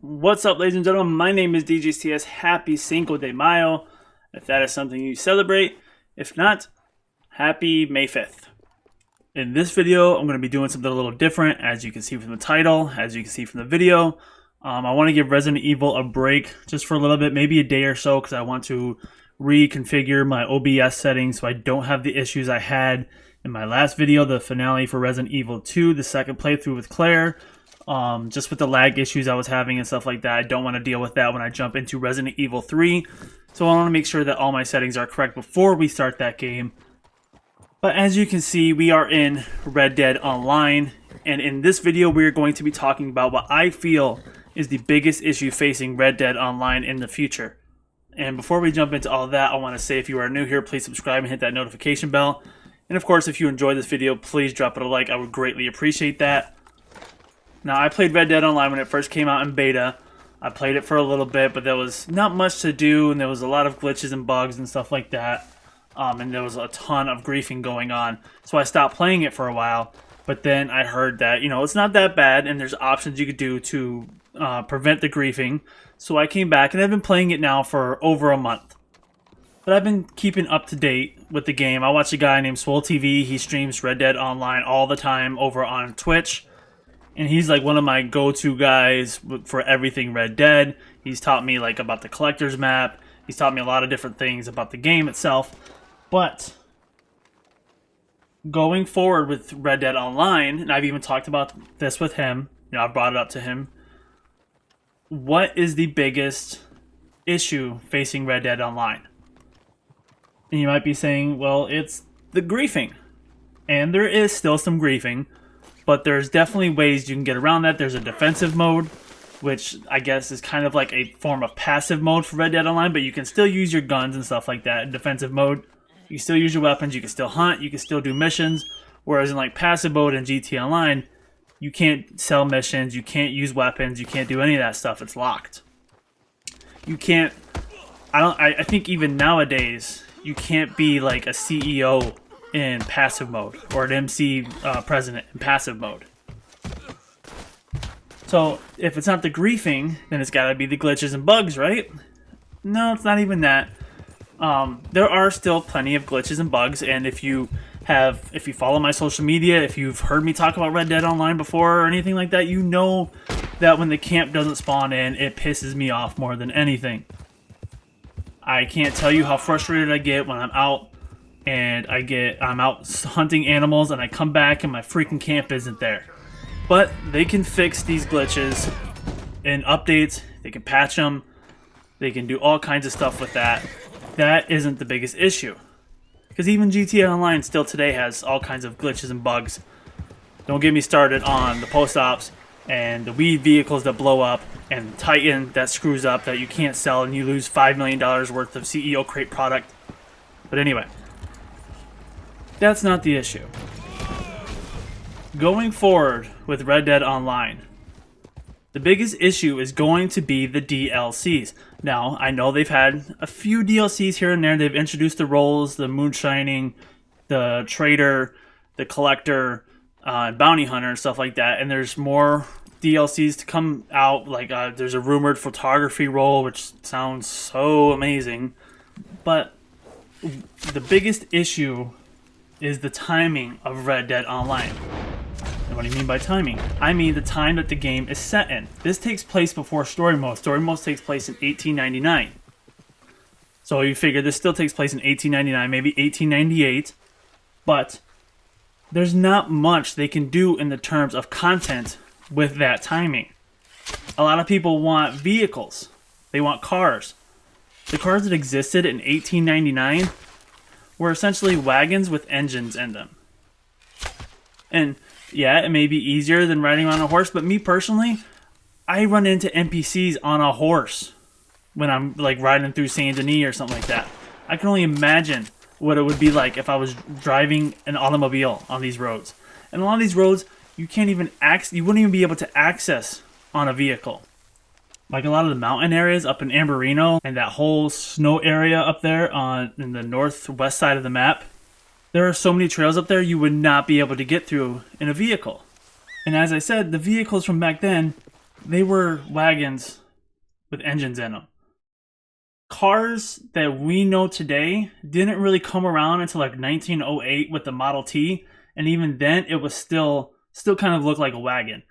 What's up, ladies and gentlemen? My name is DJCS. Happy Cinco de Mayo, if that is something you celebrate. If not, happy May 5th. In this video, I'm going to be doing something a little different, as you can see from the title, as you can see from the video. I want to give Resident Evil a break just for a little bit, maybe a day or so, because I want to reconfigure my OBS settings so I don't have the issues I had in my last video, the finale for Resident Evil 2, the second playthrough with Claire. Just with the lag issues I was having and stuff like that. I don't want to deal with that when I jump into Resident Evil 3. So I want to make sure that all my settings are correct before we start that game. But as you can see, we are in Red Dead Online. And in this video, we're going to be talking about what I feel is the biggest issue facing Red Dead Online in the future. And before we jump into all that, I want to say if you are new here, please subscribe and hit that notification bell. And of course, if you enjoyed this video, please drop it a like. I would greatly appreciate that. Now, I played Red Dead Online when it first came out in beta. I played it for a little bit, but there was not much to do, and there was a lot of glitches and bugs and stuff like that. And there was a ton of griefing going on. So I stopped playing it for a while, but then I heard that, it's not that bad, and there's options you could do to prevent the griefing. So I came back, and I've been playing it now for over a month. But I've been keeping up to date with the game. I watch a guy named Swole TV. He streams Red Dead Online all the time over on Twitch. And he's like one of my go-to guys for everything Red Dead. He's taught me like about the collector's map. He's taught me a lot of different things about the game itself. But going forward with Red Dead Online, and I've even talked about this with him, I brought it up to him. What is the biggest issue facing Red Dead Online? And you might be saying, well, it's the griefing. And there is still some griefing. But there's definitely ways you can get around that. There's a defensive mode, which I guess is kind of like a form of passive mode for Red Dead Online, but you can still use your guns and stuff like that in defensive mode. You can still use your weapons, you can still hunt, you can still do missions, whereas in like passive mode in GTA Online, you can't sell missions, you can't use weapons, you can't do any of that stuff. It's locked. You can't, I think even nowadays, you can't be like a CEO in passive mode, or an MC president in passive mode. So if it's not the griefing, then it's got to be the glitches and bugs, right? No, it's not even that. There are still plenty of glitches and bugs, and if you follow my social media, if you've heard me talk about Red Dead Online before or anything like that, you know that when the camp doesn't spawn in, it pisses me off more than anything. I can't tell you how frustrated I get when I'm out and I'm out hunting animals and I come back and my freaking camp isn't there. But they can fix these glitches in updates, they can patch them, they can do all kinds of stuff with that. That isn't the biggest issue. Because even GTA Online still today has all kinds of glitches and bugs. Don't get me started on the post-ops and the weed vehicles that blow up and Titan that screws up that you can't sell and you lose $5 million worth of CEO crate product. But anyway, that's not the issue. Going forward with Red Dead Online, the biggest issue is going to be the DLCs. Now, I know they've had a few DLCs here and there. They've introduced the roles, the moonshining, the trader, the collector, bounty hunter, and stuff like that. And there's more DLCs to come out. Like there's a rumored photography role, which sounds so amazing. But the biggest issue is the timing of Red Dead Online. And what do you mean by timing? I mean the time that the game is set in. This takes place before story mode. Story mode takes place in 1899. So you figure this still takes place in 1899, maybe 1898. But there's not much they can do in the terms of content with that timing. A lot of people want vehicles. They want cars. The cars that existed in 1899 were essentially wagons with engines in them. And yeah, it may be easier than riding on a horse, but me personally, I run into NPCs on a horse when I'm like riding through Saint Denis or something like that. I can only imagine what it would be like if I was driving an automobile on these roads. And a lot of these roads, you wouldn't even be able to access on a vehicle. Like a lot of the mountain areas up in Amberino and that whole snow area up there in the northwest side of the map, there are so many trails up there you would not be able to get through in a vehicle. And as I said, the vehicles from back then they were wagons with engines in them. Cars that we know today didn't really come around until like 1908 with the Model T, and even then it was still kind of looked like a wagon.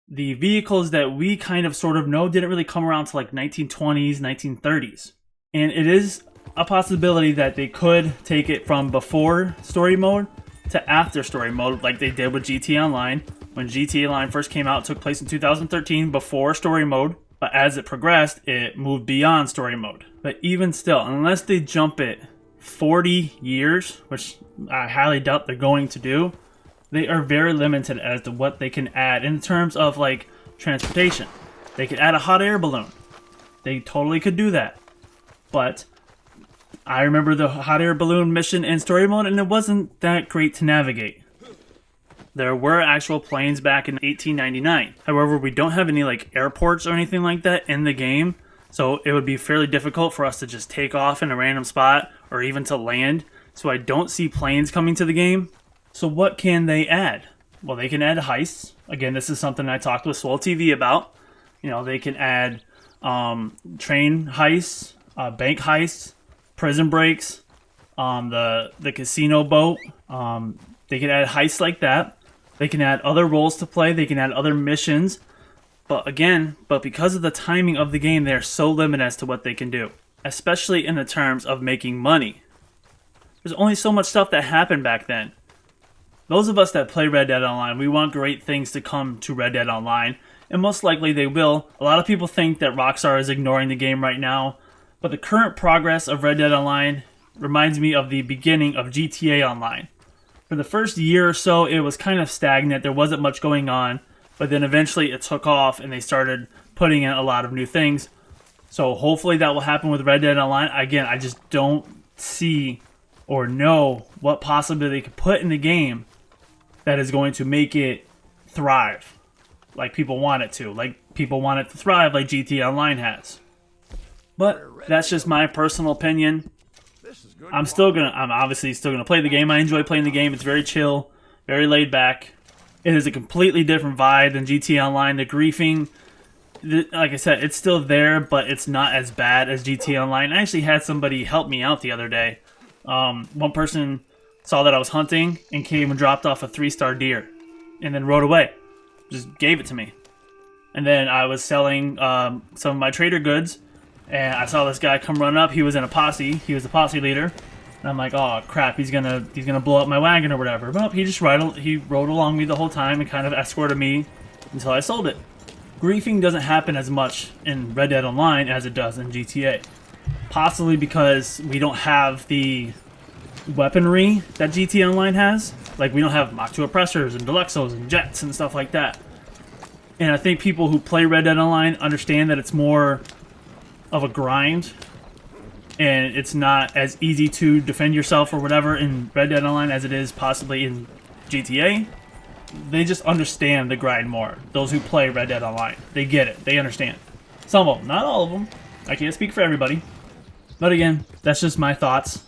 The vehicles that we kind of sort of know didn't really come around to like 1920s, 1930s. And it is a possibility that they could take it from before story mode to after story mode, like they did with GTA Online. When GTA Online first came out, it took place in 2013 before story mode, but as it progressed, it moved beyond story mode. But even still, unless they jump it 40 years, which I highly doubt they're going to do, they are very limited as to what they can add in terms of like transportation. They could add a hot air balloon. They totally could do that. But I remember the hot air balloon mission in story mode, and it wasn't that great to navigate. There were actual planes back in 1899. However, we don't have any like airports or anything like that in the game, so it would be fairly difficult for us to just take off in a random spot or even to land. So I don't see planes coming to the game. So what can they add? Well, they can add heists. Again, this is something I talked with Swole TV about. You know, they can add train heists, bank heists, prison breaks, the casino boat. They can add heists like that. They can add other roles to play. They can add other missions. But because of the timing of the game, they're so limited as to what they can do, especially in the terms of making money. There's only so much stuff that happened back then. Those of us that play Red Dead Online, we want great things to come to Red Dead Online, and most likely they will. A lot of people think that Rockstar is ignoring the game right now, but the current progress of Red Dead Online reminds me of the beginning of GTA Online. For the first year or so, it was kind of stagnant. There wasn't much going on, but then eventually it took off and they started putting in a lot of new things. So hopefully that will happen with Red Dead Online. Again, I just don't see or know what possibly they could put in the game that is going to make it thrive like people want it to. Like people want it to thrive like GTA Online has. But that's just my personal opinion. I'm obviously still gonna play the game. I enjoy playing the game. It's very chill, very laid back. It is a completely different vibe than GTA Online. The griefing, like I said, it's still there, but it's not as bad as GTA Online. I actually had somebody help me out the other day. One person saw that I was hunting and came and dropped off a 3-star deer, and then rode away. Just gave it to me. And then I was selling some of my trader goods. And I saw this guy come run up. He was in a posse. He was the posse leader. And I'm like, oh crap, he's gonna blow up my wagon or whatever. But he just rode along me the whole time and kind of escorted me until I sold it. Griefing doesn't happen as much in Red Dead Online as it does in GTA. Possibly because we don't have the weaponry that GTA Online has. Like we don't have Mach 2 oppressors and Deluxos and jets and stuff like that. And I think people who play Red Dead Online understand that it's more of a grind, and it's not as easy to defend yourself or whatever in Red Dead Online as it is possibly in GTA. They just understand the grind more. Those who play Red Dead Online, they get it. They understand. Some of them, not all of them. I can't speak for everybody. But again, that's just my thoughts.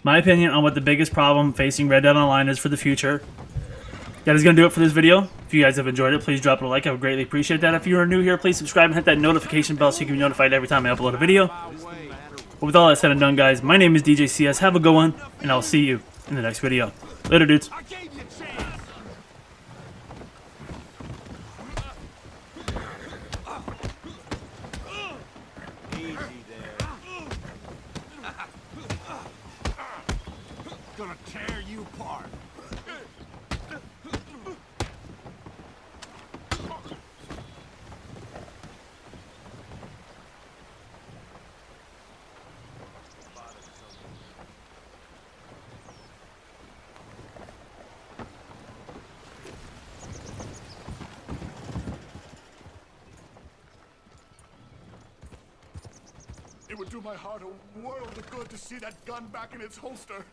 My opinion on what the biggest problem facing Red Dead Online is for the future. That is going to do it for this video. If you guys have enjoyed it, please drop it a like. I would greatly appreciate that. If you are new here, please subscribe and hit that notification bell so you can be notified every time I upload a video. But with all that said and done, guys, my name is DJ CS. Have a good one, and I'll see you in the next video. Later, dudes. Gonna tear you apart. It would do my heart a world of good to see that gun back in its holster.